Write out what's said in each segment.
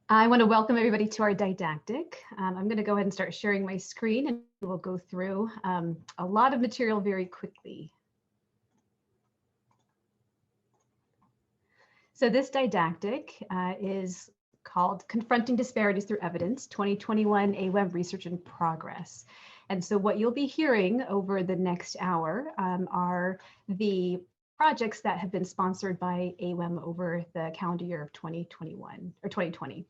I want to welcome everybody to our didactic. I'm going to go ahead and start sharing my screen and we'll go through a lot of material very quickly. So this didactic is called Confronting Disparities Through Evidence, 2021 AWAEM Research in Progress. And so what you'll be hearing over the next hour are the projects that have been sponsored by AWAEM over the calendar year of 2021 or 2020.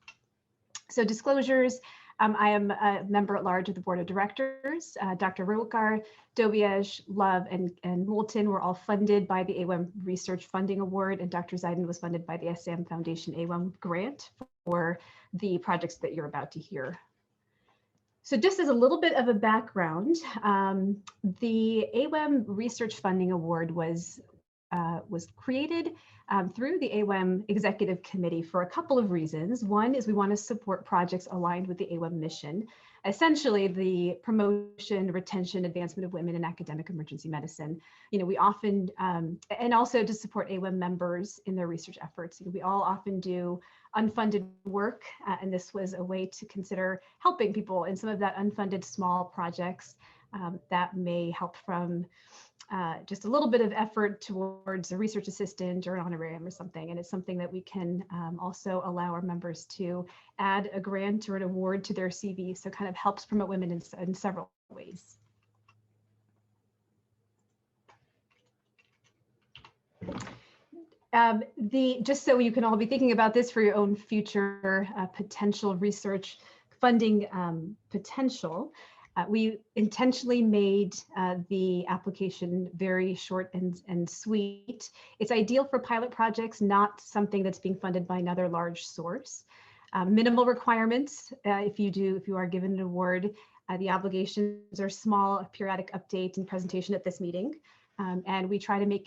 So disclosures, I am a member at large of the board of directors. Dr. Rokar, Dobiej, Love, and Moulton were all funded by the AWAEM Research Funding Award, and Dr. Zaiden was funded by the SAM Foundation AWAEM grant for the projects that you're about to hear. So just as a little bit of a background, the AWAEM Research Funding Award was created through the AWAEM Executive Committee for a couple of reasons. One is we want to support projects aligned with the AWAEM mission, essentially the promotion, retention, advancement of women in academic emergency medicine. You know, we often, and also to support AWAEM members in their research efforts. You know, we all often do unfunded work, and this was a way to consider helping people in some of that unfunded small projects that may help from just a little bit of effort towards a research assistant or an honorarium or something. And it's something that we can also allow our members to add a grant or an award to their CV. So kind of helps promote women in several ways. Just so you can all be thinking about this for your own future potential research funding potential, we intentionally made the application very short and sweet. It's ideal for pilot projects, not something that's being funded by another large source. Minimal requirements, if you are given an award, the obligations are small, a periodic update and presentation at this meeting. And we try to make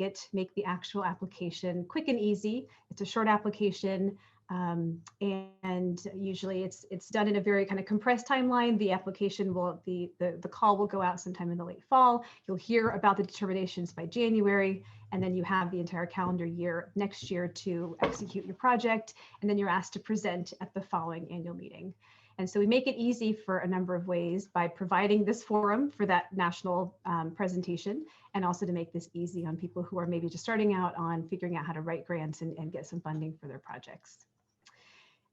the actual application quick and easy. It's a short application. And usually it's done in a very kind of compressed timeline. The application will, the call will go out sometime in the late fall. You'll hear about the determinations by January, and then you have the entire calendar year next year to execute your project. And then you're asked to present at the following annual meeting. And so we make it easy for a number of ways by providing this forum for that national presentation, and also to make this easy on people who are maybe just starting out on figuring out how to write grants and get some funding for their projects.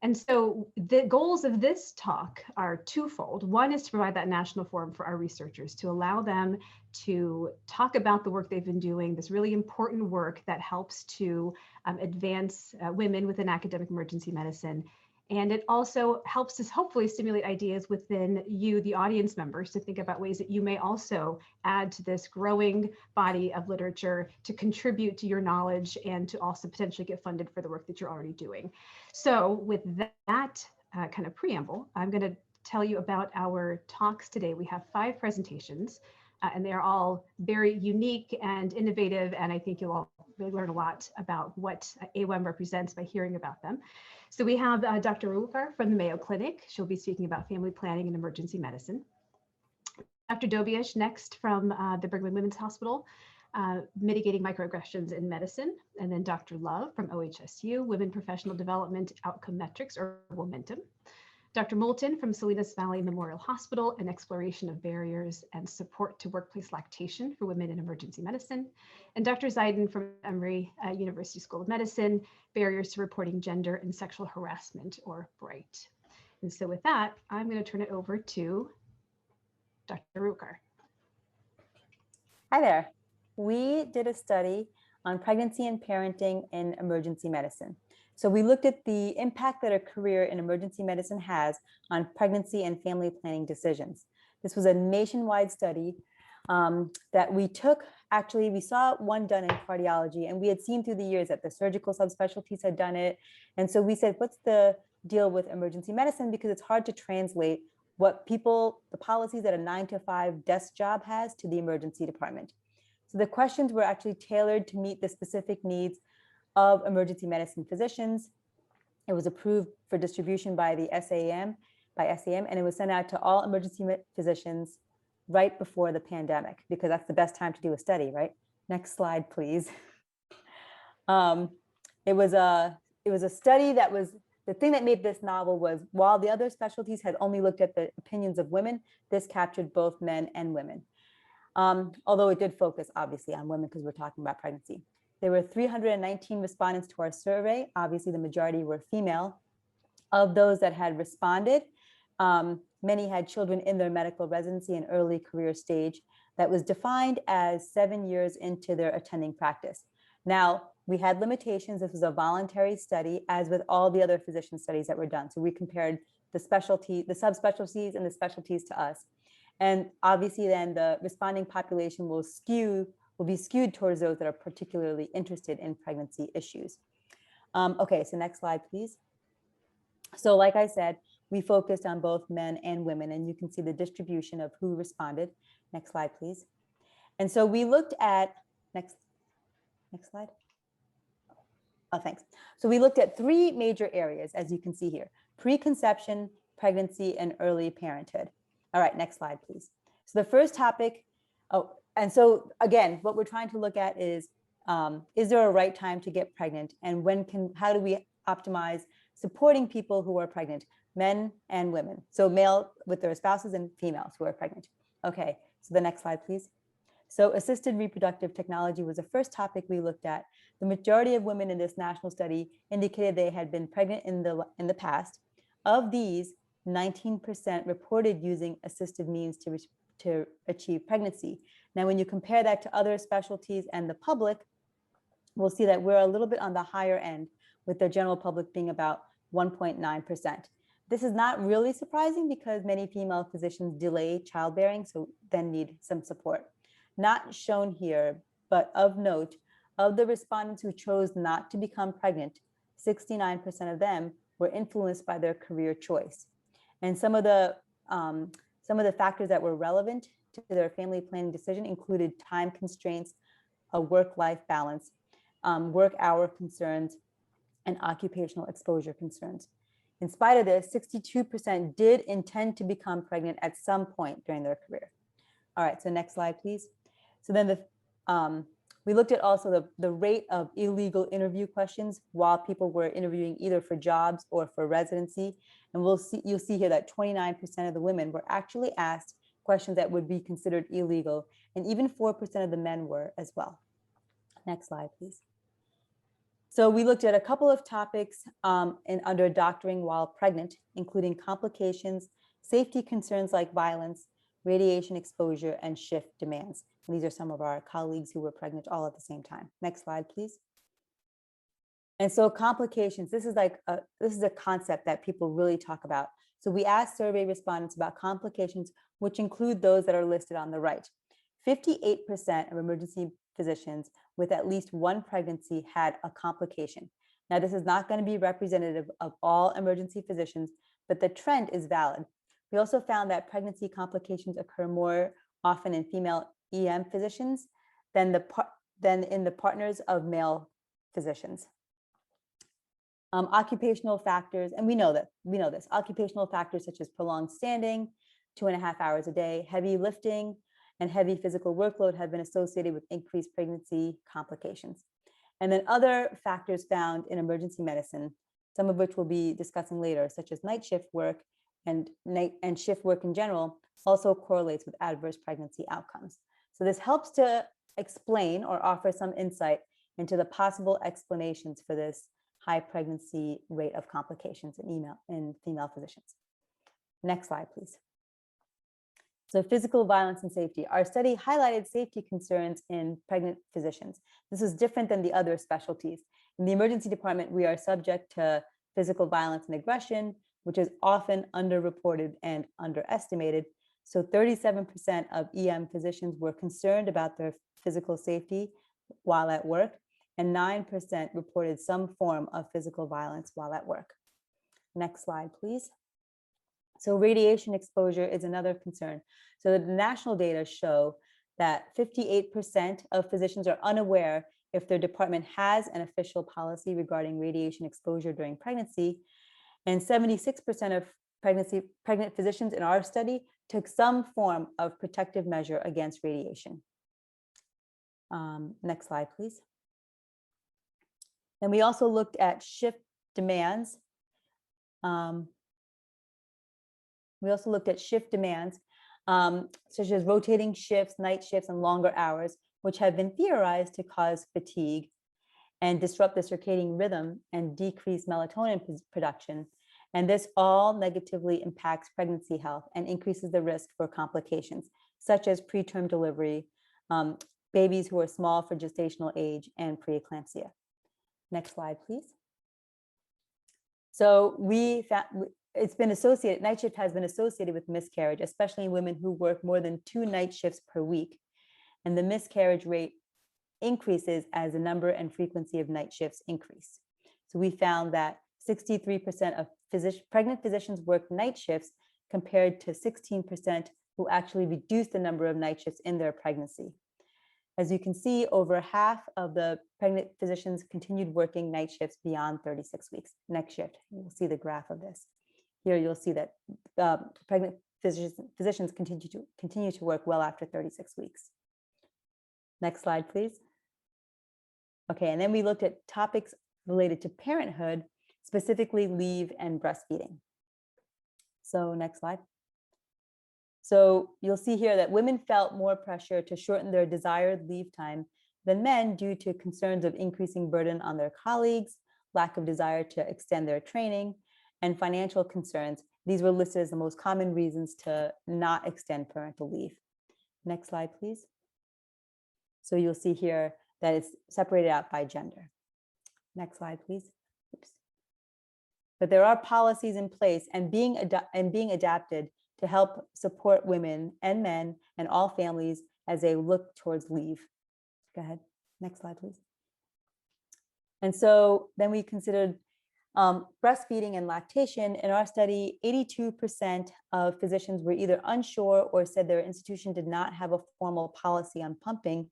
And so the goals of this talk are twofold. One is to provide that national forum for our researchers, to allow them to talk about the work they've been doing, this really important work that helps to advance women within academic emergency medicine. And it also helps us hopefully stimulate ideas within you, the audience members, to think about ways that you may also add to this growing body of literature to contribute to your knowledge and to also potentially get funded for the work that you're already doing. So with that kind of preamble, I'm going to tell you about our talks today. We have 5 presentations, and they are all very unique and innovative, and I think you'll all really learn a lot about what AWAEM represents by hearing about them. So we have Dr. Rukar from the Mayo Clinic. She'll be speaking about family planning and emergency medicine. Dr. Dobiej next from the Brigham and Women's Hospital, mitigating microaggressions in medicine. And then Dr. Love from OHSU, Women Professional Development Outcome Metrics, or Momentum. Dr. Moulton from Salinas Valley Memorial Hospital, an exploration of barriers and support to workplace lactation for women in emergency medicine. And Dr. Zaiden from Emory University School of Medicine, barriers to reporting gender and sexual harassment, or BRIGHT. And so with that, I'm going to turn it over to Dr. Rukar. Hi there. We did a study on pregnancy and parenting in emergency medicine. So we looked at the impact that a career in emergency medicine has on pregnancy and family planning decisions. This was a nationwide study that we took. Actually, we saw one done in cardiology, and we had seen through the years that the surgical subspecialties had done it. And so we said, what's the deal with emergency medicine? Because it's hard to translate what people, the policies that a 9-to-5 desk job has to the emergency department. So the questions were actually tailored to meet the specific needs of emergency medicine physicians. It was approved for distribution by the SAM, and it was sent out to all emergency physicians right before the pandemic, because that's the best time to do a study, right? Next slide, please. It was a study that was the thing that made this novel was while the other specialties had only looked at the opinions of women, this captured both men and women. Although it did focus obviously on women because we're talking about pregnancy. There were 319 respondents to our survey. Obviously the majority were female. Of those that had responded, many had children in their medical residency and early career stage that was defined as 7 years into their attending practice. Now, we had limitations. This was a voluntary study, as with all the other physician studies that were done. So we compared the subspecialties and the specialties to us. And obviously then the responding population will be skewed towards those that are particularly interested in pregnancy issues. Okay, so next slide, please. So like I said, we focused on both men and women, and you can see the distribution of who responded. Next slide, please. And so we looked at, next slide. Oh, thanks. So we looked at 3 major areas, as you can see here: preconception, pregnancy, and early parenthood. All right, next slide, please. So the first topic, and so again, what we're trying to look at is there a right time to get pregnant, and how do we optimize supporting people who are pregnant, men and women? So male with their spouses and females who are pregnant. Okay, so the next slide, please. So assisted reproductive technology was the first topic we looked at. The majority of women in this national study indicated they had been pregnant in the past. Of these, 19% reported using assisted means to achieve pregnancy. Now, when you compare that to other specialties and the public, we'll see that we're a little bit on the higher end, with the general public being about 1.9%. This is not really surprising because many female physicians delay childbearing, so then need some support. Not shown here, but of note, of the respondents who chose not to become pregnant, 69% of them were influenced by their career choice. And some of the factors that were relevant to their family planning decision included time constraints, a work-life balance, work hour concerns, and occupational exposure concerns. In spite of this, 62% did intend to become pregnant at some point during their career. All right, so next slide, please. So then we looked at also the rate of illegal interview questions while people were interviewing either for jobs or for residency. And you'll see here that 29% of the women were actually asked questions that would be considered illegal, and even 4% of the men were as well. Next slide, please. So we looked at a couple of topics under doctoring while pregnant, including complications, safety concerns like violence, radiation exposure, and shift demands. And these are some of our colleagues who were pregnant all at the same time. Next slide, please. And so complications, this is a concept that people really talk about. So we asked survey respondents about complications, which include those that are listed on the right. 58% of emergency physicians with at least one pregnancy had a complication. Now, this is not going to be representative of all emergency physicians, but the trend is valid. We also found that pregnancy complications occur more often in female EM physicians than in the partners of male physicians. Occupational factors, and we know this, occupational factors such as prolonged standing, 2.5 hours a day, heavy lifting, and heavy physical workload have been associated with increased pregnancy complications. And then other factors found in emergency medicine, some of which we'll be discussing later, such as night shift work and shift work in general, also correlates with adverse pregnancy outcomes. So this helps to explain or offer some insight into the possible explanations for this high pregnancy rate of complications in female physicians. Next slide, please. So physical violence and safety. Our study highlighted safety concerns in pregnant physicians. This is different than the other specialties. In the emergency department, we are subject to physical violence and aggression, which is often underreported and underestimated. So 37% of EM physicians were concerned about their physical safety while at work, and 9% reported some form of physical violence while at work. Next slide, please. So radiation exposure is another concern. So the national data show that 58% of physicians are unaware if their department has an official policy regarding radiation exposure during pregnancy, and 76% of pregnant physicians in our study took some form of protective measure against radiation. Next slide, please. And we also looked at shift demands We also looked at shift demands, such as rotating shifts, night shifts, and longer hours, which have been theorized to cause fatigue and disrupt the circadian rhythm and decrease melatonin production. And this all negatively impacts pregnancy health and increases the risk for complications, such as preterm delivery, babies who are small for gestational age, and preeclampsia. Next slide, please. So we found it's been associated, night shift has been associated with miscarriage, especially in women who work more than 2 night shifts per week. And the miscarriage rate increases as the number and frequency of night shifts increase. So we found that 63% of pregnant physicians work night shifts compared to 16% who actually reduced the number of night shifts in their pregnancy. As you can see, over half of the pregnant physicians continued working night shifts beyond 36 weeks. Next shift, you'll see the graph of this. Here you'll see that pregnant physicians continue to work well after 36 weeks. Next slide, please. Okay, and then we looked at topics related to parenthood, specifically leave and breastfeeding. So next slide. So you'll see here that women felt more pressure to shorten their desired leave time than men due to concerns of increasing burden on their colleagues, lack of desire to extend their training, and financial concerns. These were listed as the most common reasons to not extend parental leave. Next slide, please. So you'll see here that it's separated out by gender. Next slide, please. Oops. But there are policies in place and being adapted to help support women and men and all families as they look towards leave. Go ahead. Next slide, please. And so then we considered breastfeeding and lactation. In our study, 82% of physicians were either unsure or said their institution did not have a formal policy on pumping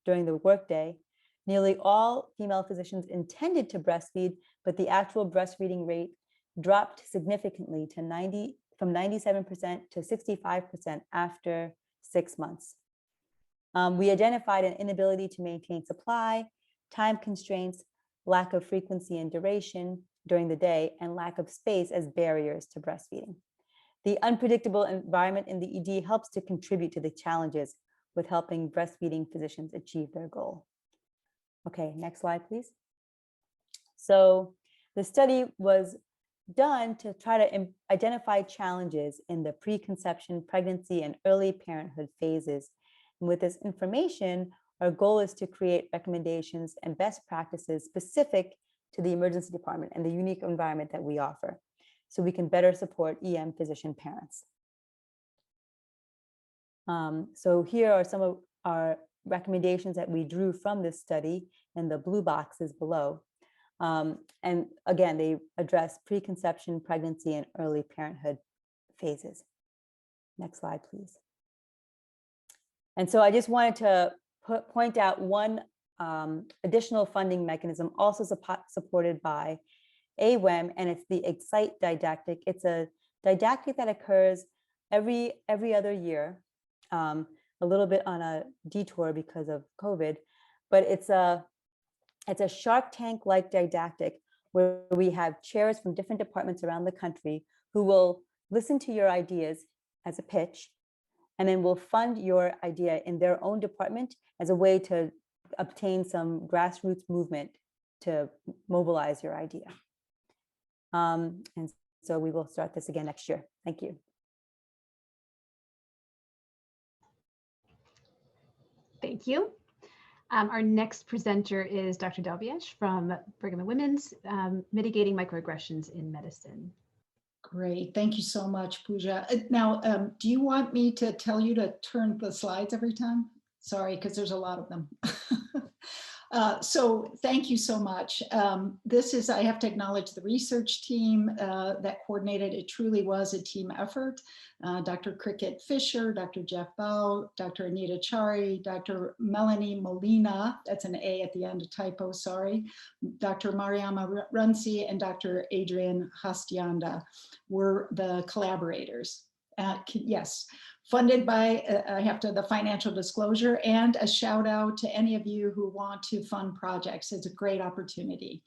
during the workday. Nearly all female physicians intended to breastfeed, but the actual breastfeeding rate dropped significantly to from 97% to 65% after 6 months. We identified an inability to maintain supply, time constraints, lack of frequency and duration during the day, and lack of space as barriers to breastfeeding. The unpredictable environment in the ED helps to contribute to the challenges with helping breastfeeding physicians achieve their goal. Okay, next slide, please. So the study was done to try to identify challenges in the preconception, pregnancy, and early parenthood phases. And with this information, our goal is to create recommendations and best practices specific to the emergency department and the unique environment that we offer, so we can better support EM physician parents. So here are some of our recommendations that we drew from this study in the blue boxes below. And again, they address preconception, pregnancy, and early parenthood phases. Next slide, please. And so I just wanted to point out one additional funding mechanism also supported by AWAEM, and it's the Excite didactic. It's a didactic that occurs every other year, a little bit on a detour because of COVID, but it's a Shark Tank-like didactic where we have chairs from different departments around the country who will listen to your ideas as a pitch, and then will fund your idea in their own department as a way to obtain some grassroots movement to mobilize your idea. And so we will start this again next year. Thank you. Thank you. Our next presenter is Dr. Dalbiesh from Brigham and Women's, Mitigating Microaggressions in Medicine. Great, thank you so much, Pooja. Now, do you want me to tell you to turn the slides every time? Sorry, because there's a lot of them. So thank you so much. I have to acknowledge the research team that coordinated. It truly was a team effort. Dr. Cricket Fisher, Dr. Jeff Bao, Dr. Anita Chari, Dr. Melanie Molina, that's an A at the end, a typo, sorry, Dr. Mariama Runsi, and Dr. Adrian Hastianda were the collaborators. Yes. Funded by, the financial disclosure, and a shout out to any of you who want to fund projects. It's a great opportunity.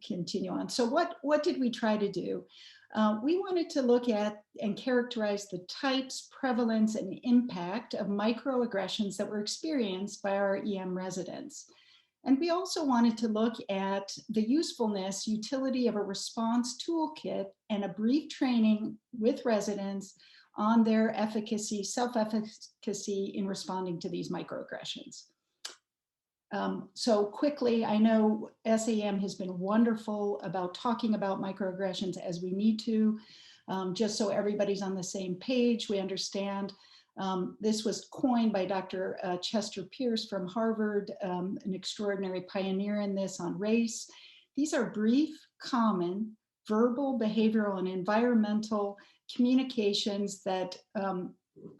continue on. So what did we try to do? We wanted to look at and characterize the types, prevalence, and impact of microaggressions that were experienced by our EM residents. And we also wanted to look at the usefulness, utility of a response toolkit and a brief training with residents on their efficacy, self-efficacy in responding to these microaggressions. So quickly, I know SAM has been wonderful about talking about microaggressions as we need to, just so everybody's on the same page, we understand. This was coined by Dr. Chester Pierce from Harvard, an extraordinary pioneer in this on race. These are brief, common, verbal, behavioral, and environmental communications that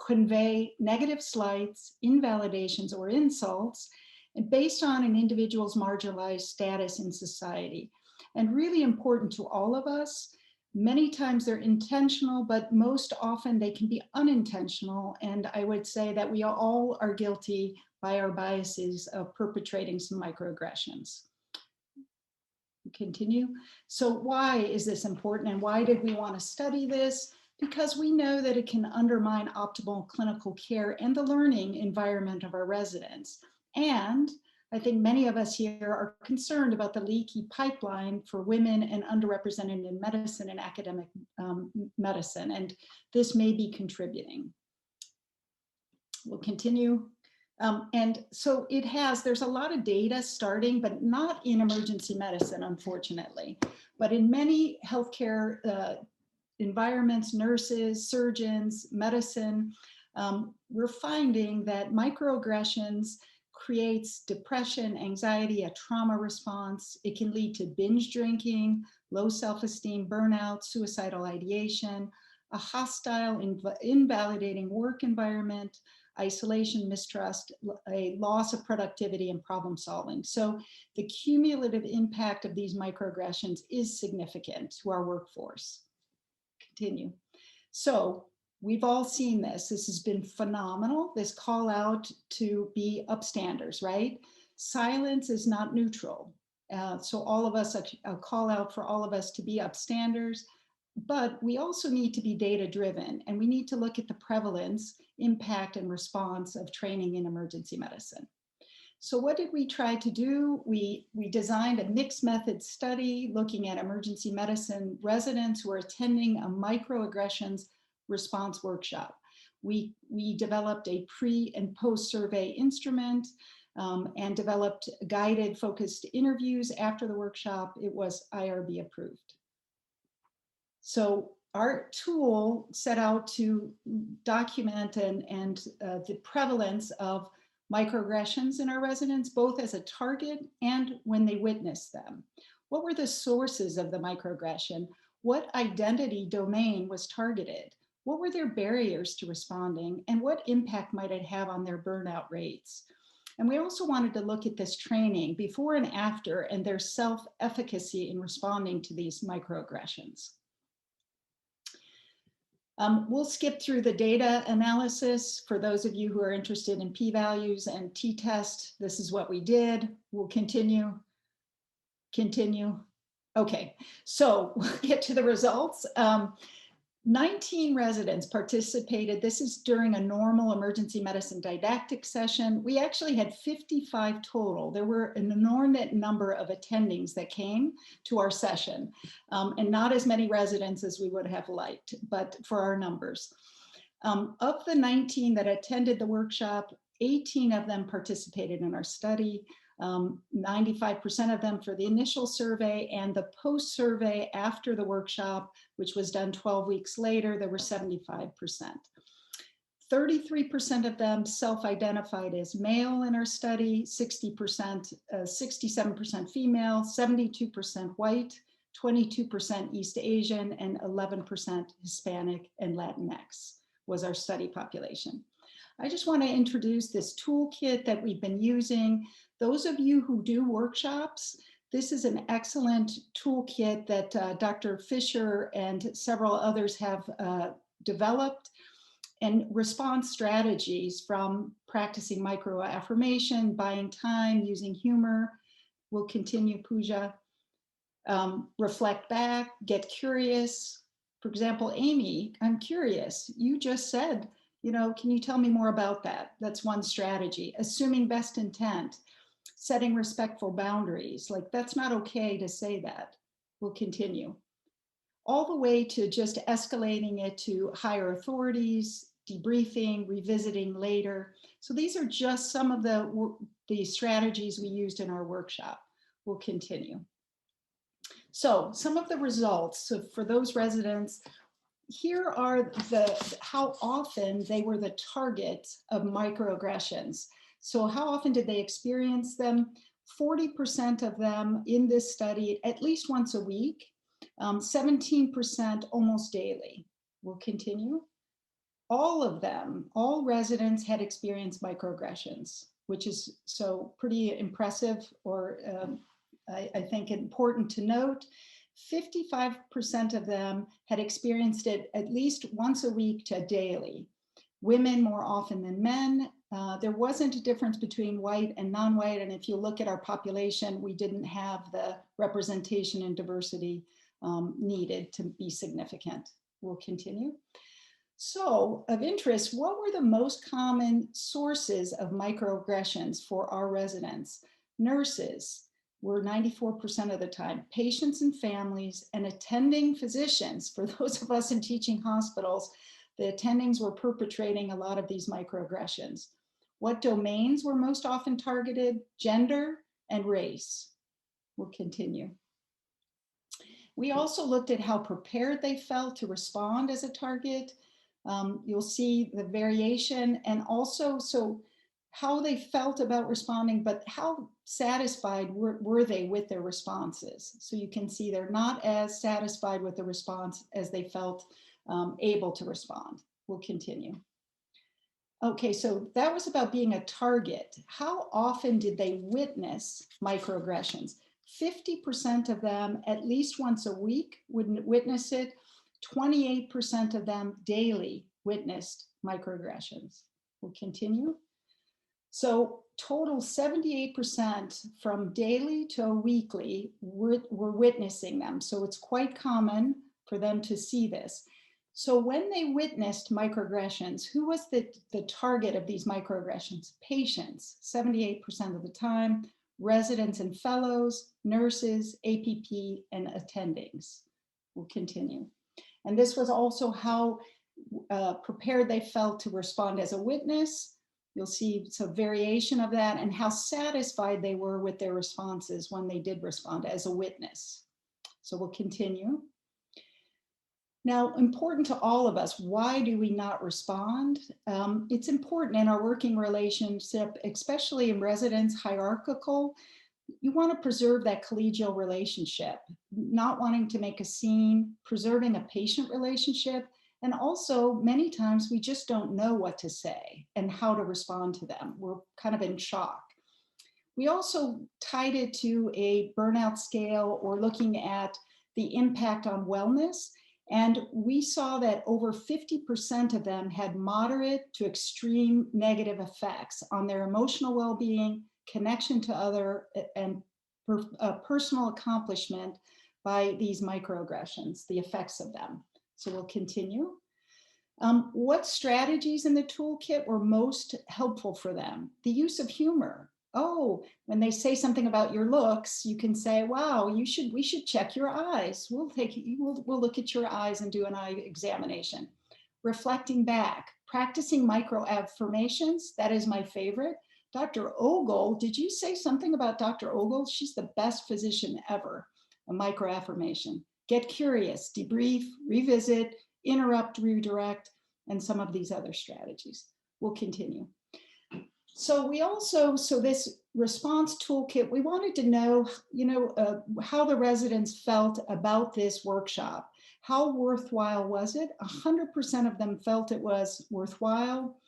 convey negative slights, invalidations, or insults, and based on an individual's marginalized status in society. And really important to all of us, many times they're intentional, but most often they can be unintentional. And I would say that we all are guilty by our biases of perpetrating some microaggressions. Continue. So why is this important and why did we want to study this? Because we know that it can undermine optimal clinical care and the learning environment of our residents. And I think many of us here are concerned about the leaky pipeline for women and underrepresented in medicine and academic medicine, and this may be contributing. We'll continue. And so there's a lot of data starting, but not in emergency medicine, unfortunately, but in many healthcare environments, nurses, surgeons, medicine, we're finding that microaggressions creates depression, anxiety, a trauma response. It can lead to binge drinking, low self-esteem, burnout, suicidal ideation, a hostile, invalidating work environment, isolation, mistrust, a loss of productivity and problem solving. So the cumulative impact of these microaggressions is significant to our workforce. Continue. So we've all seen this. This has been phenomenal. This call out to be upstanders, right? Silence is not neutral. So all of us, a call out for all of us to be upstanders, but we also need to be data driven and we need to look at the prevalence, impact, and response of training in emergency medicine. So what did we try to do? We designed a mixed method study looking at emergency medicine residents who are attending a microaggressions response workshop. We developed a pre and post survey instrument and developed guided focused interviews after the workshop. It was IRB approved. So our tool set out to document and the prevalence of microaggressions in our residents, both as a target and when they witness them. What were the sources of the microaggression? What identity domain was targeted? What were their barriers to responding? And what impact might it have on their burnout rates? And we also wanted to look at this training before and after and their self-efficacy in responding to these microaggressions. We'll skip through the data analysis for those of you who are interested in p-values and t-test. This is what we did. We'll continue. Okay, so we'll get to the results. 19 residents participated. This is during a normal emergency medicine didactic session. We actually had 55 total. There were an inordinate number of attendings that came to our session, and not as many residents as we would have liked, but for our numbers. Of the 19 that attended the workshop, 18 of them participated in our study. 95% of them for the initial survey, and the post-survey after the workshop, which was done 12 weeks later, there were 75%. 33% of them self-identified as male in our study, 67% female, 72% white, 22% East Asian, and 11% Hispanic and Latinx was our study population. I just want to introduce this toolkit that we've been using. Those of you who do workshops, this is an excellent toolkit that Dr. Fisher and several others have developed, and response strategies from practicing micro-affirmation, buying time, using humor. We'll continue, Pooja. reflect back, get curious. For example, Amy, I'm curious. You just said, can you tell me more about that? That's one strategy. Assuming best intent, setting respectful boundaries. Like, that's not okay to say that. We'll continue. All the way to just escalating it to higher authorities, debriefing, revisiting later. So these are just some of the strategies we used in our workshop. We'll continue. So some of the results. So for those residents, here are how often they were the target of microaggressions. So how often did they experience them? 40% of them in this study at least once a week, 17% almost daily. We'll continue. All of them, all residents had experienced microaggressions, which is so pretty impressive, or I think important to note. 55% of them had experienced it at least once a week to daily. Women more often than men. There wasn't a difference between white and non-white. And if you look at our population, we didn't have the representation and diversity needed to be significant. We'll continue. So of interest, what were the most common sources of microaggressions for our residents? Nurses were 94% of the time, patients and families, and attending physicians. For those of us in teaching hospitals, the attendings were perpetrating a lot of these microaggressions. What domains were most often targeted? Gender and race. We'll continue. We also looked at how prepared they felt to respond as a target. You'll see the variation, and also how they felt about responding, but how satisfied were they with their responses. So you can see they're not as satisfied with the response as they felt able to respond. We'll continue. Okay, so that was about being a target. How often did they witness microaggressions? 50% of them at least once a week would witness it. 28% of them daily witnessed microaggressions. We'll continue. So total 78% from daily to weekly were witnessing them. So it's quite common for them to see this. So when they witnessed microaggressions, who was the target of these microaggressions? Patients, 78% of the time, residents and fellows, nurses, APP, and attendings. We'll continue. And this was also how prepared they felt to respond as a witness. You'll see some variation of that, and how satisfied they were with their responses when they did respond as a witness. So we'll continue. Now, important to all of us, why do we not respond? It's important in our working relationship, especially in residence hierarchical. You want to preserve that collegial relationship, not wanting to make a scene, preserving a patient relationship. And also, many times we just don't know what to say and how to respond to them. We're kind of in shock. We also tied it to a burnout scale, or looking at the impact on wellness. And we saw that over 50% of them had moderate to extreme negative effects on their emotional well-being, connection to other, and personal accomplishment by these microaggressions, the effects of them. So we'll continue. What strategies in the toolkit were most helpful for them? The use of humor. Oh, when they say something about your looks, you can say, wow, we should check your eyes. We'll look at your eyes and do an eye examination. Reflecting back, practicing micro affirmations. That is my favorite. Dr. Ogle, did you say something about Dr. Ogle? She's the best physician ever. A micro affirmation. Get curious, debrief, revisit, interrupt, redirect, and some of these other strategies. We'll continue. So we also, this response toolkit, we wanted to know, how the residents felt about this workshop. How worthwhile was it? 100% of them felt it was worthwhile,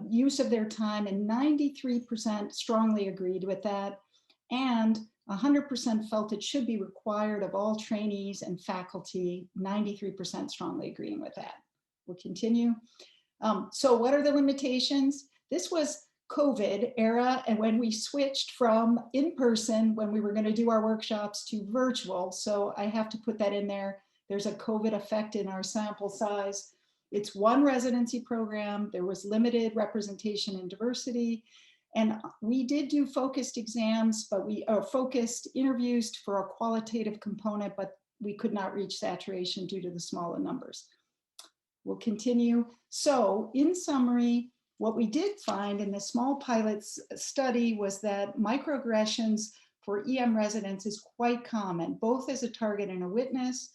use of their time, and 93% strongly agreed with that. And 100% felt it should be required of all trainees and faculty, 93% strongly agreeing with that. We'll continue. So what are the limitations? This was COVID era, and when we switched from in-person, when we were going to do our workshops, to virtual. So I have to put that in there. There's a COVID effect in our sample size. It's one residency program. There was limited representation and diversity. And we did do focused exams, but focused interviews for a qualitative component, but we could not reach saturation due to the smaller numbers. We'll continue. So in summary, what we did find in the small pilots study was that microaggressions for EM residents is quite common, both as a target and a witness.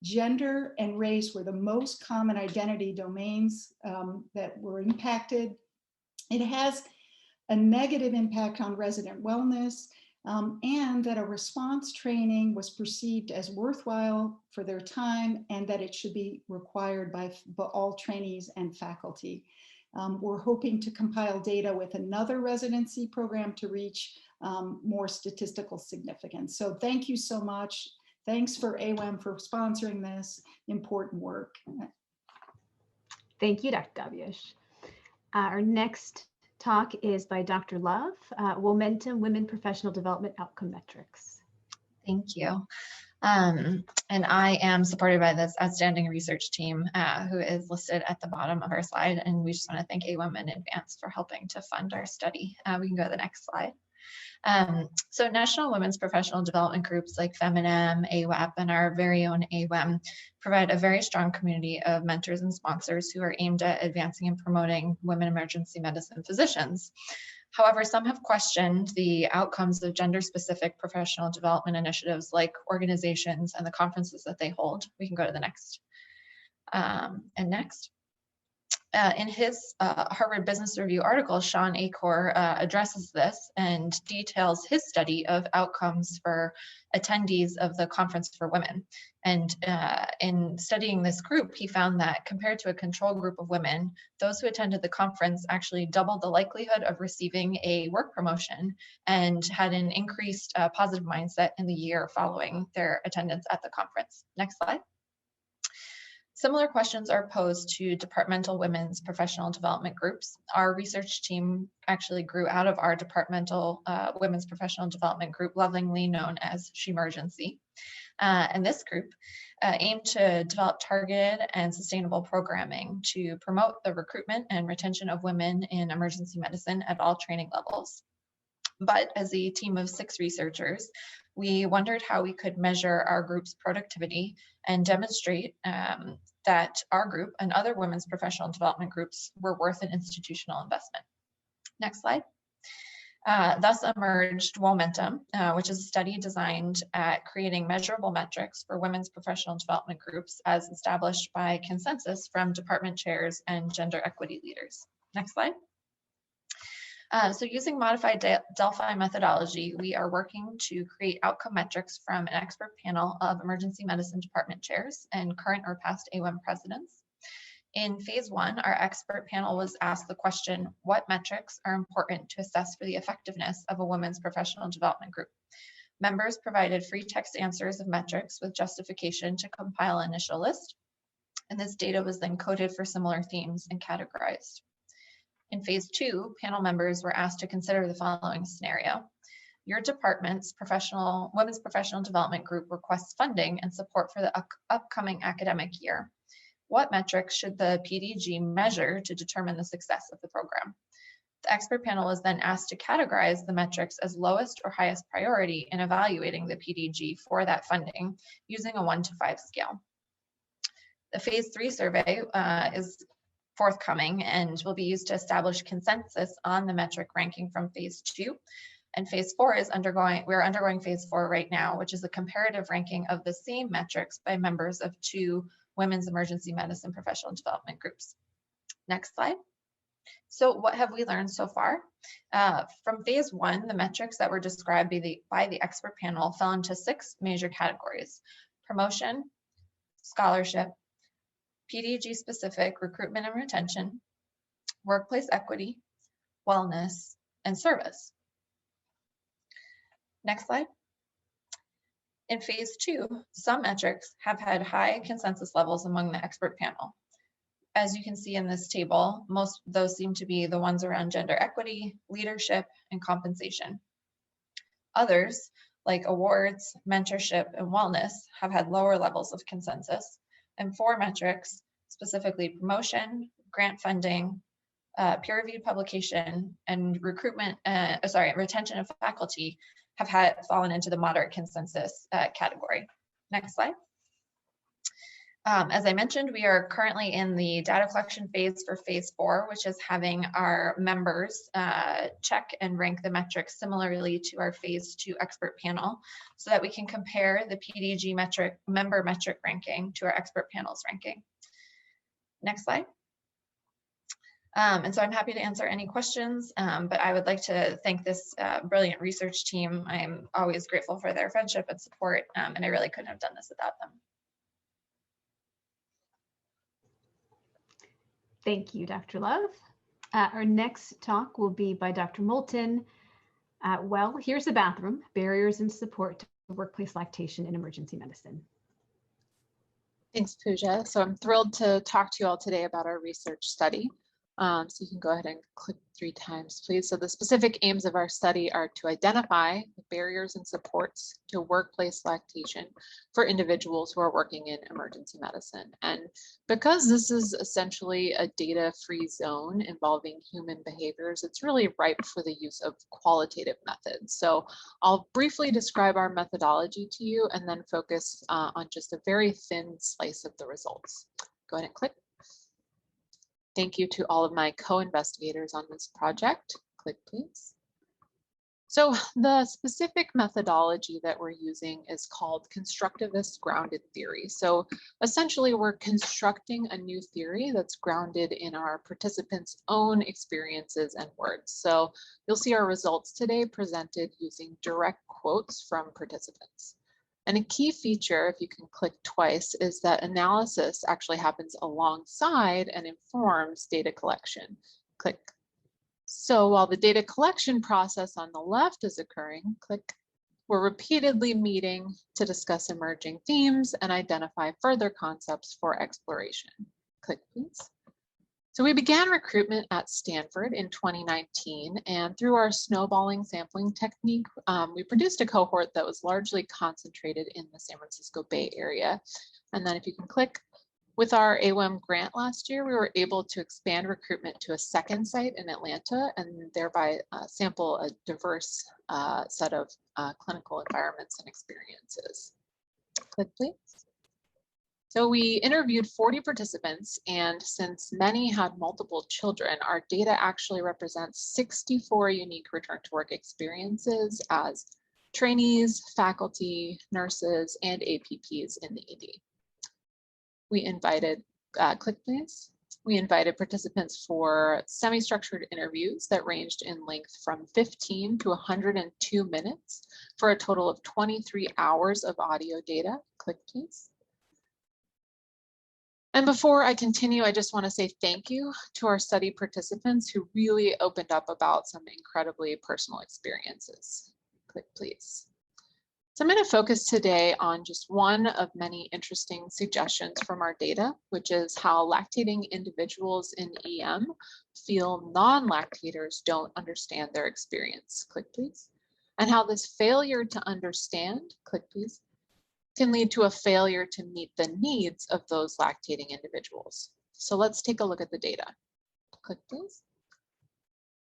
Gender and race were the most common identity domains that were impacted. It has a negative impact on resident wellness, and that a response training was perceived as worthwhile for their time, and that it should be required by all trainees and faculty. We're hoping to compile data with another residency program to reach more statistical significance. So thank you so much. Thanks for AWAEM for sponsoring this important work. Thank you, Dr. Gavish. Our next talk is by Dr. Love, Momentum Women Professional Development Outcome Metrics. Thank you. And I am supported by this outstanding research team who is listed at the bottom of our slide. And we just want to thank AWAEM in advance for helping to fund our study. We can go to the next slide. So national women's professional development groups like FemInM, AWAP, and our very own AWAEM provide a very strong community of mentors and sponsors who are aimed at advancing and promoting women emergency medicine physicians. However, some have questioned the outcomes of gender-specific professional development initiatives like organizations and the conferences that they hold. We can go to the next. And next. In his Harvard Business Review article, Sean Acor addresses this and details his study of outcomes for attendees of the Conference for Women. And in studying this group, he found that compared to a control group of women, those who attended the conference actually doubled the likelihood of receiving a work promotion and had an increased positive mindset in the year following their attendance at the conference. Next slide. Similar questions are posed to departmental women's professional development groups. Our research team actually grew out of our departmental women's professional development group, lovingly known as Shemergency. And this group aimed to develop targeted and sustainable programming to promote the recruitment and retention of women in emergency medicine at all training levels. But as a team of 6 researchers, we wondered how we could measure our group's productivity and demonstrate that our group and other women's professional development groups were worth an institutional investment. Next slide. Thus emerged Momentum, which is a study designed at creating measurable metrics for women's professional development groups as established by consensus from department chairs and gender equity leaders. Next slide. So using modified Delphi methodology, we are working to create outcome metrics from an expert panel of emergency medicine department chairs and current or past AWAEM presidents. In phase 1, our expert panel was asked the question, what metrics are important to assess for the effectiveness of a women's professional development group? Members provided free text answers of metrics with justification to compile an initial list, and this data was then coded for similar themes and categorized. In phase 2, panel members were asked to consider the following scenario. Your department's women's professional development group requests funding and support for the upcoming academic year. What metrics should the PDG measure to determine the success of the program? The expert panel was then asked to categorize the metrics as lowest or highest priority in evaluating the PDG for that funding using a 1 to 5 scale. The phase 3 survey is forthcoming and will be used to establish consensus on the metric ranking from phase 2. And phase 4 is we're undergoing phase 4 right now, which is a comparative ranking of the same metrics by members of 2 women's emergency medicine professional development groups. Next slide. So what have we learned so far? From phase 1, the metrics that were described by the expert panel fell into 6 major categories: promotion, scholarship, PDG-specific recruitment and retention, workplace equity, wellness, and service. Next slide. In phase 2, some metrics have had high consensus levels among the expert panel. as you can see in this table, most of those seem to be the ones around gender equity, leadership, and compensation. Others, like awards, mentorship, and wellness, have had lower levels of consensus. And 4 metrics, specifically promotion, grant funding, peer-reviewed publication, and retention of faculty, have fallen into the moderate consensus category. Next slide. As I mentioned, we are currently in the data collection phase for phase 4, which is having our members check and rank the metrics similarly to our phase 2 expert panel, so that we can compare the PDG member metric ranking to our expert panel's ranking. Next slide. And so I'm happy to answer any questions, but I would like to thank this brilliant research team. I'm always grateful for their friendship and support, and I really couldn't have done this without them. Thank you, Dr. Love. Our next talk will be by Dr. Moulton. Well, here's the bathroom, barriers and support to workplace lactation in emergency medicine. Thanks, Pooja. So I'm thrilled to talk to you all today about our research study. So you can go ahead and click 3 times, please. So the specific aims of our study are to identify the barriers and supports to workplace lactation for individuals who are working in emergency medicine. And because this is essentially a data-free zone involving human behaviors, it's really ripe for the use of qualitative methods. So I'll briefly describe our methodology to you and then focus on just a very thin slice of the results. Go ahead and click. Thank you to all of my co-investigators on this project. Click, please. So the specific methodology that we're using is called constructivist grounded theory. So essentially we're constructing a new theory that's grounded in our participants' own experiences and words. So you'll see our results today presented using direct quotes from participants. And a key feature, if you can click twice, is that analysis actually happens alongside and informs data collection. Click. So while the data collection process on the left is occurring, click, we're repeatedly meeting to discuss emerging themes and identify further concepts for exploration. Click, please. So we began recruitment at Stanford in 2019, and through our snowballing sampling technique, we produced a cohort that was largely concentrated in the San Francisco Bay Area. And then if you can click, with our AWAEM grant last year, we were able to expand recruitment to a second site in Atlanta and thereby sample a diverse set of clinical environments and experiences. Click, please. So we interviewed 40 participants, and since many had multiple children, our data actually represents 64 unique return to work experiences as trainees, faculty, nurses, and APPs in the ED. We invited, click please. We invited participants for semi-structured interviews that ranged in length from 15 to 102 minutes for a total of 23 hours of audio data. Click please. And before I continue, I just want to say thank you to our study participants who really opened up about some incredibly personal experiences. Click, please. So I'm going to focus today on just one of many interesting suggestions from our data, which is how lactating individuals in EM feel non-lactators don't understand their experience. Click, please. And how this failure to understand, click, please, can lead to a failure to meet the needs of those lactating individuals. So let's take a look at the data. Click, please.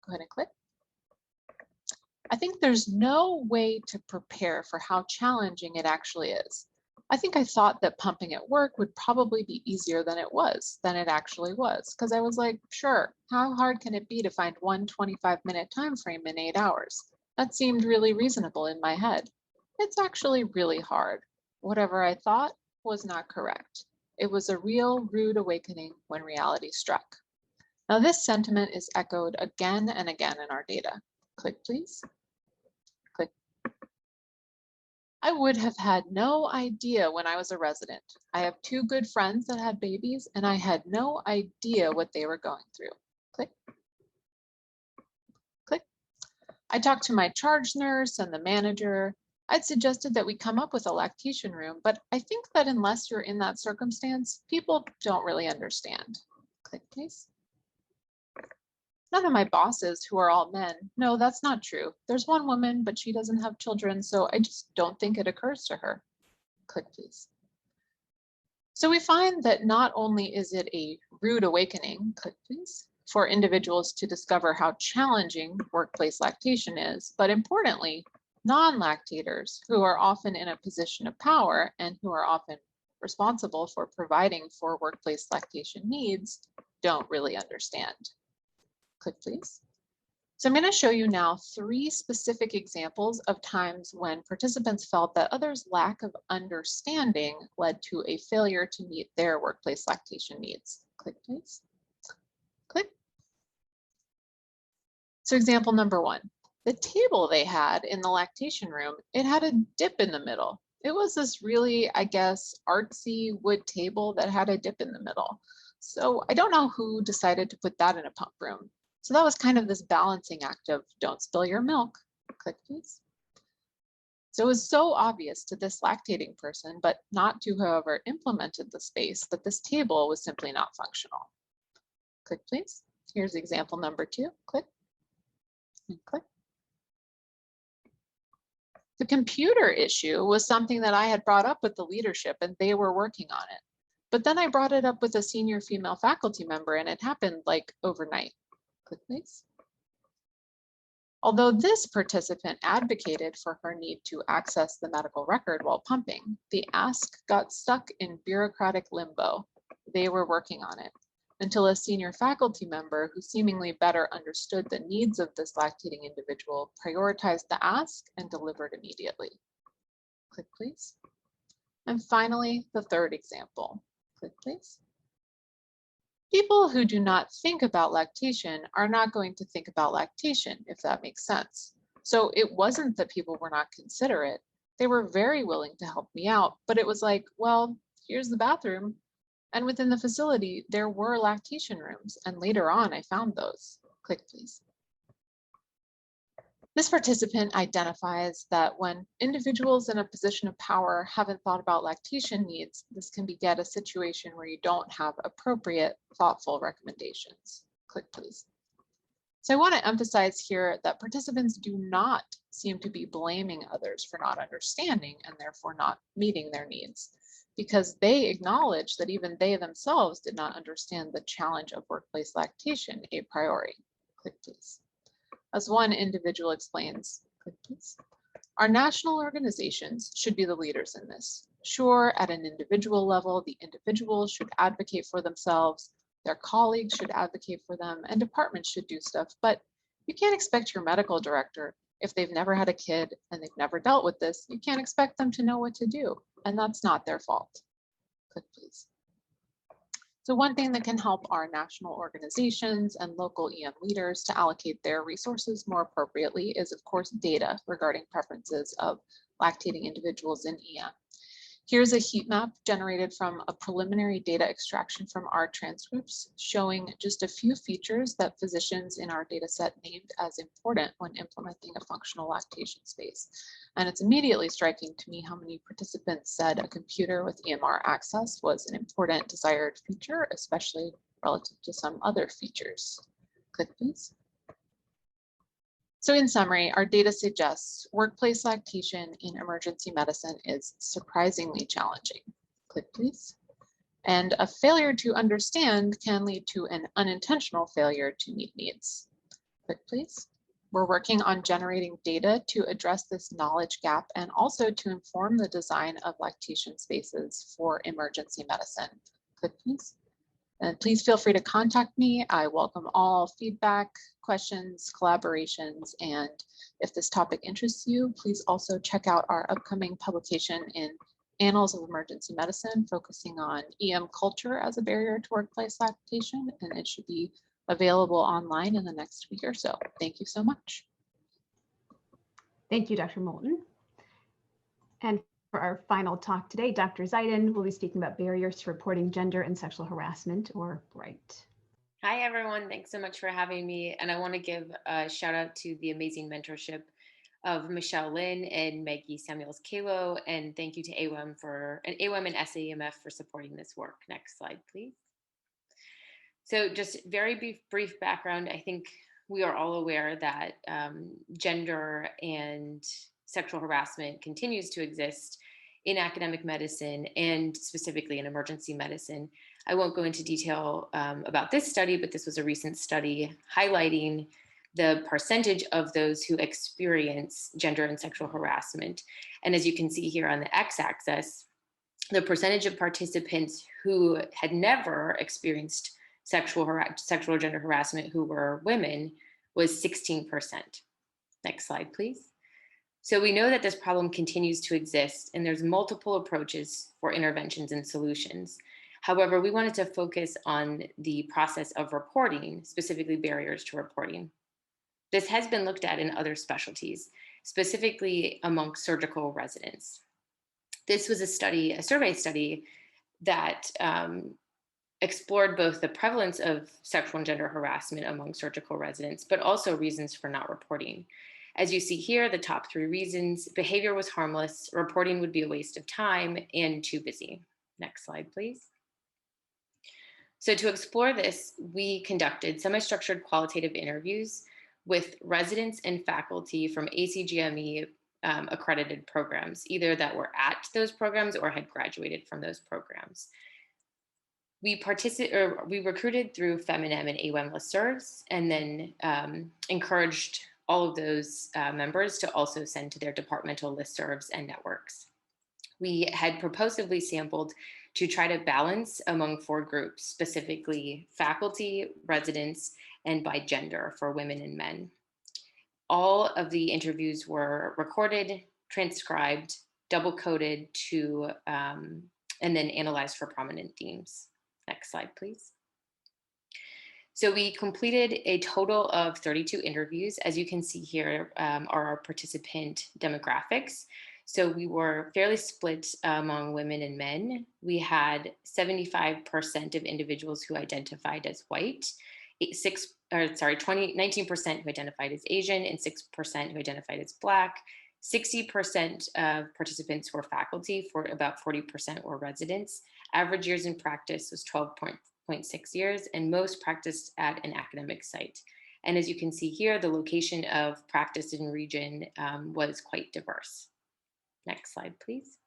Go ahead and click. I think there's no way to prepare for how challenging it actually is. I think I thought that pumping at work would probably be easier than it actually was, because I was like, sure, how hard can it be to find one 25-minute time frame in 8 hours? That seemed really reasonable in my head. It's actually really hard. Whatever I thought was not correct. It was a real rude awakening when reality struck. Now this sentiment is echoed again and again in our data. Click, please. Click. I would have had no idea when I was a resident. I have 2 good friends that had babies and I had no idea what they were going through. Click. Click. I talked to my charge nurse and the manager. I'd suggested that we come up with a lactation room, but I think that unless you're in that circumstance, people don't really understand. Click, please. None of my bosses who are all men. No, that's not true. There's one woman, but she doesn't have children, so I just don't think it occurs to her. Click, please. So we find that not only is it a rude awakening, click please, for individuals to discover how challenging workplace lactation is, but importantly, non-lactators who are often in a position of power and who are often responsible for providing for workplace lactation needs don't really understand. Click please. So I'm going to show you now 3 specific examples of times when participants felt that others' lack of understanding led to a failure to meet their workplace lactation needs. Click, please. Click. So example number 1, the table they had in the lactation room, it had a dip in the middle. It was this really, I guess, artsy wood table that had a dip in the middle. So I don't know who decided to put that in a pump room. So that was kind of this balancing act of don't spill your milk. Click, please. So it was so obvious to this lactating person, but not to whoever implemented the space, that this table was simply not functional. Click, please. Here's example number 2. Click and click. The computer issue was something that I had brought up with the leadership and they were working on it. But then I brought it up with a senior female faculty member and it happened like overnight. Click, please. Although this participant advocated for her need to access the medical record while pumping, the ask got stuck in bureaucratic limbo. They were working on it until a senior faculty member who seemingly better understood the needs of this lactating individual prioritized the ask and delivered immediately. Click, please. And finally, the 3rd example. Click, please. People who do not think about lactation are not going to think about lactation, if that makes sense. So it wasn't that people were not considerate. They were very willing to help me out, but it was like, well, here's the bathroom. And within the facility, there were lactation rooms. And later on, I found those. Click, please. This participant identifies that when individuals in a position of power haven't thought about lactation needs, this can beget a situation where you don't have appropriate, thoughtful recommendations. Click, please. So I want to emphasize here that participants do not seem to be blaming others for not understanding and therefore not meeting their needs, because they acknowledge that even they themselves did not understand the challenge of workplace lactation a priori. Click, please. As one individual explains, click, please. Our national organizations should be the leaders in this. Sure, at an individual level, the individuals should advocate for themselves, their colleagues should advocate for them, and departments should do stuff, but you can't expect your medical director, if they've never had a kid and they've never dealt with this, you can't expect them to know what to do, and that's not their fault. Click, please. So one thing that can help our national organizations and local EM leaders to allocate their resources more appropriately is, of course, data regarding preferences of lactating individuals in EM. Here's a heat map generated from a preliminary data extraction from our transcripts, showing just a few features that physicians in our data set named as important when implementing a functional lactation space. And it's immediately striking to me how many participants said a computer with EMR access was an important desired feature, especially relative to some other features. Click, please. So in summary, our data suggests workplace lactation in emergency medicine is surprisingly challenging. Click, please. And a failure to understand can lead to an unintentional failure to meet needs. Click, please. We're working on generating data to address this knowledge gap and also to inform the design of lactation spaces for emergency medicine. Click, please. And please feel free to contact me. I welcome all feedback, questions, collaborations, and if this topic interests you, please also check out our upcoming publication in Annals of Emergency Medicine, focusing on EM culture as a barrier to workplace lactation, and it should be available online in the next week or so. Thank you so much. Thank you, Dr. Moulton. And for our final talk today, Dr. Zaiden will be speaking about barriers to reporting gender and sexual harassment, or BRIGHT. Hi, everyone. Thanks so much for having me. And I want to give a shout out to the amazing mentorship of Michelle Lynn and Maggie Samuels-Kalo. And thank you to AWAEM and SAEMF for supporting this work. Next slide, please. So just very brief background. I think we are all aware that gender and sexual harassment continues to exist in academic medicine and specifically in emergency medicine. I won't go into detail about this study, but this was a recent study highlighting the percentage of those who experience gender and sexual harassment. And as you can see here on the x-axis, the percentage of participants who had never experienced sexual or gender harassment who were women was 16%. Next slide, please. So we know that this problem continues to exist and there's multiple approaches for interventions and solutions. However, we wanted to focus on the process of reporting, specifically barriers to reporting. This has been looked at in other specialties, specifically among surgical residents. This was a survey study that explored both the prevalence of sexual and gender harassment among surgical residents, but also reasons for not reporting. As you see here, the top 3 reasons: behavior was harmless, reporting would be a waste of time, and too busy. Next slide, please. So to explore this, we conducted semi-structured qualitative interviews with residents and faculty from ACGME accredited programs, either that were at those programs or had graduated from those programs. We recruited through FemInM and AWAEM listservs, and then encouraged all of those members to also send to their departmental listservs and networks. We had proposively sampled to try to balance among 4 groups, specifically faculty, residents, and by gender for women and men. All of the interviews were recorded, transcribed, double-coded to, and then analyzed for prominent themes. Next slide, please. So we completed a total of 32 interviews. As you can see here are our participant demographics. So we were fairly split among women and men. We had 75% of individuals who identified as white, 19% who identified as Asian, and 6% who identified as Black. 60% of participants were faculty, for about 40% were residents. Average years in practice was 12.6 years, and most practiced at an academic site. And as you can see here, the location of practice in region was quite diverse. Next slide, please.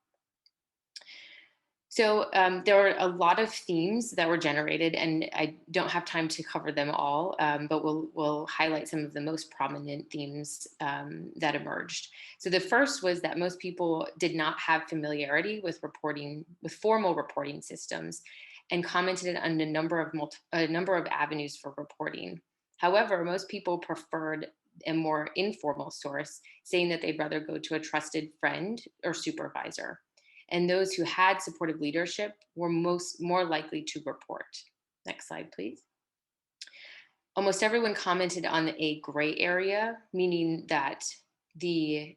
So there were a lot of themes that were generated, and I don't have time to cover them all, but we'll highlight some of the most prominent themes that emerged. So the first was that most people did not have familiarity with formal reporting systems, and commented on a number of avenues for reporting. However, most people preferred a more informal source, saying that they'd rather go to a trusted friend or supervisor. And those who had supportive leadership were more likely to report. Next slide, please. Almost everyone commented on a gray area, meaning that the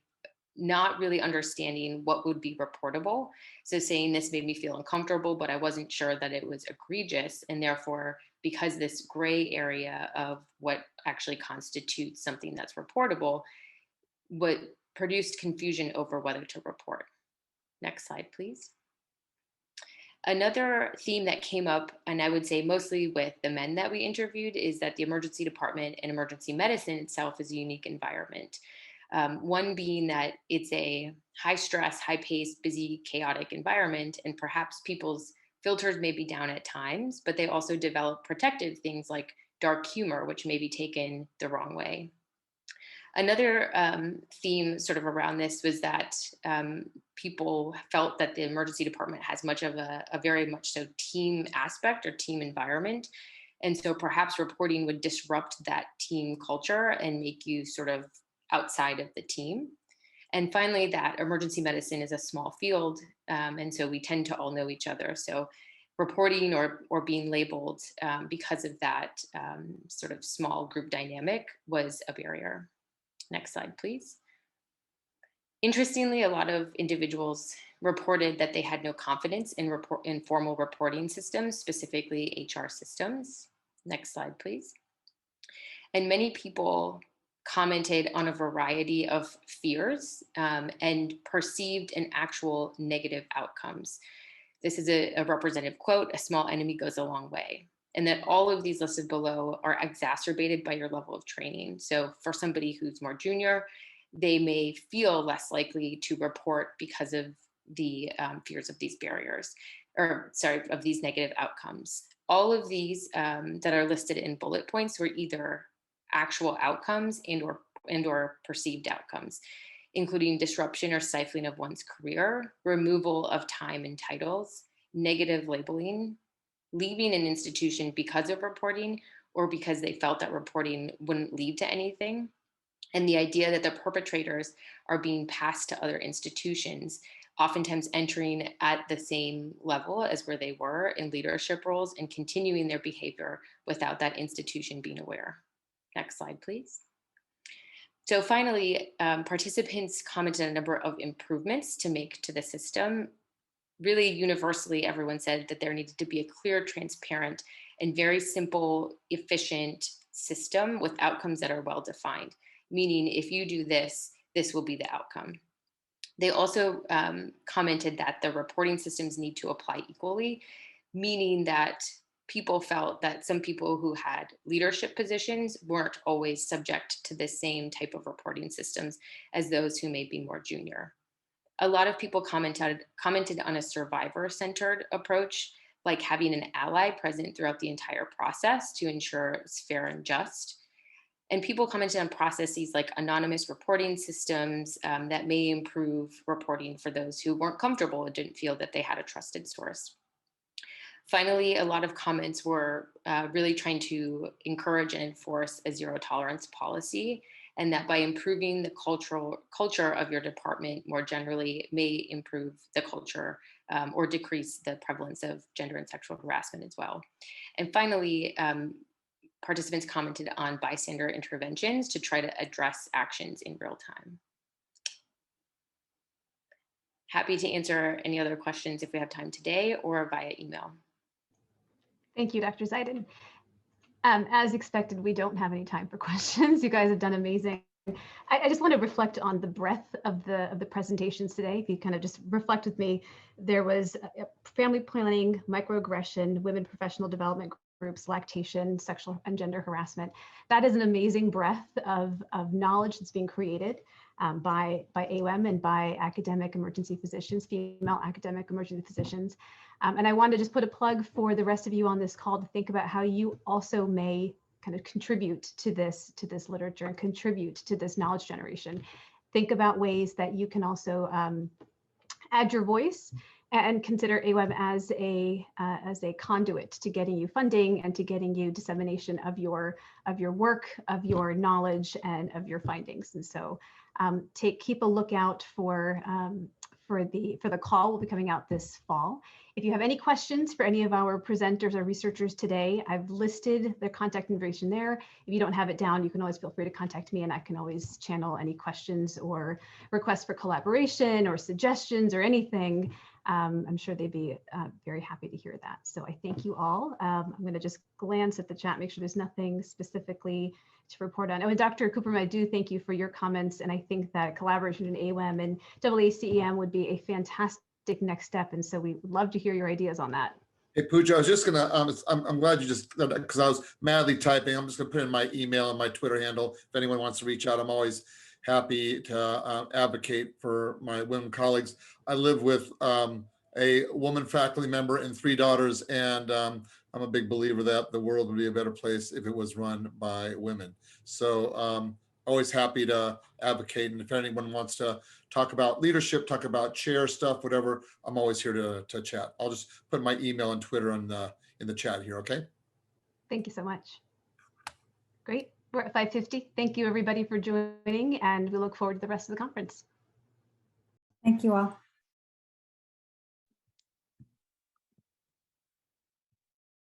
not really understanding what would be reportable. So saying this made me feel uncomfortable, but I wasn't sure that it was egregious. And therefore, because this gray area of what actually constitutes something that's reportable, what produced confusion over whether to report. Next slide, please. Another theme that came up, and I would say mostly with the men that we interviewed, is that the emergency department and emergency medicine itself is a unique environment. One being that it's a high stress, high paced, busy, chaotic environment, and perhaps people's filters may be down at times, but they also develop protective things like dark humor, which may be taken the wrong way. Another theme sort of around this was that people felt that the emergency department has much of a very much so team aspect or team environment. And so perhaps reporting would disrupt that team culture and make you sort of outside of the team. And finally, that emergency medicine is a small field. And so we tend to all know each other. So reporting or being labeled because of that sort of small group dynamic was a barrier. Next slide, please. Interestingly, a lot of individuals reported that they had no confidence in formal reporting systems, specifically HR systems. Next slide, please. And many people commented on a variety of fears and perceived and actual negative outcomes. This is a representative quote: "A small enemy goes a long way." and that all of these listed below are exacerbated by your level of training. So for somebody who's more junior, they may feel less likely to report because of the fears of these barriers, or sorry, of these negative outcomes. All of these that are listed in bullet points were either actual outcomes and or perceived outcomes, including disruption or stifling of one's career, removal of time and titles, negative labeling, leaving an institution because of reporting or because they felt that reporting wouldn't lead to anything, and the idea that the perpetrators are being passed to other institutions, oftentimes entering at the same level as where they were in leadership roles and continuing their behavior without that institution being aware. Next slide, please. So finally, participants commented on a number of improvements to make to the system. Really universally, everyone said that there needed to be a clear, transparent, and very simple, efficient system with outcomes that are well defined. Meaning, if you do this, this will be the outcome. They also commented that the reporting systems need to apply equally, meaning that people felt that some people who had leadership positions weren't always subject to the same type of reporting systems as those who may be more junior. A lot of people commented on a survivor-centered approach, like having an ally present throughout the entire process to ensure it's fair and just. And people commented on processes like anonymous reporting systems that may improve reporting for those who weren't comfortable and didn't feel that they had a trusted source. Finally, a lot of comments were really trying to encourage and enforce a zero tolerance policy, and that by improving the culture of your department more generally may improve the culture or decrease the prevalence of gender and sexual harassment as well. And finally, participants commented on bystander interventions to try to address actions in real time. Happy to answer any other questions if we have time today or via email. Thank you, Dr. Zeidin. As expected, we don't have any time for questions. You guys have done amazing. I just want to reflect on the breadth of the presentations today. If you kind of just reflect with me, there was family planning, microaggression, women professional development groups, lactation, sexual and gender harassment. That is an amazing breadth of knowledge that's being created by AWAEM and by academic emergency physicians, female academic emergency physicians. And I wanted to just put a plug for the rest of you on this call to think about how you also may kind of contribute to this literature and contribute to this knowledge generation. Think about ways that you can also add your voice and consider AWAEM as a conduit to getting you funding and to getting you dissemination of your work, of your knowledge, and of your findings. And so keep a lookout for the call. Will be coming out this fall. If you have any questions for any of our presenters or researchers today, I've listed their contact information there. If you don't have it down, you can always feel free to contact me and I can always channel any questions or requests for collaboration or suggestions or anything. I'm sure they'd be very happy to hear that. So I thank you all. I'm going to just glance at the chat, make sure there's nothing specifically to report on. Oh, and Dr. Cooperman, I do thank you for your comments. And I think that collaboration in AWAEM and AACEM would be a fantastic next step. And so we would love to hear your ideas on that. Hey, Pooja, I was just gonna, I'm glad you just, because I was madly typing, I'm just gonna put in my email and my Twitter handle. If anyone wants to reach out, I'm always happy to advocate for my women colleagues. I live with a woman faculty member and 3 daughters, and I'm a big believer that the world would be a better place if it was run by women. So always happy to advocate. And if anyone wants to talk about leadership, talk about chair stuff, whatever, I'm always here to chat. I'll just put my email and Twitter in the chat here, okay? Thank you so much. Great, we're at 5:50. Thank you everybody for joining, and we look forward to the rest of the conference. Thank you all.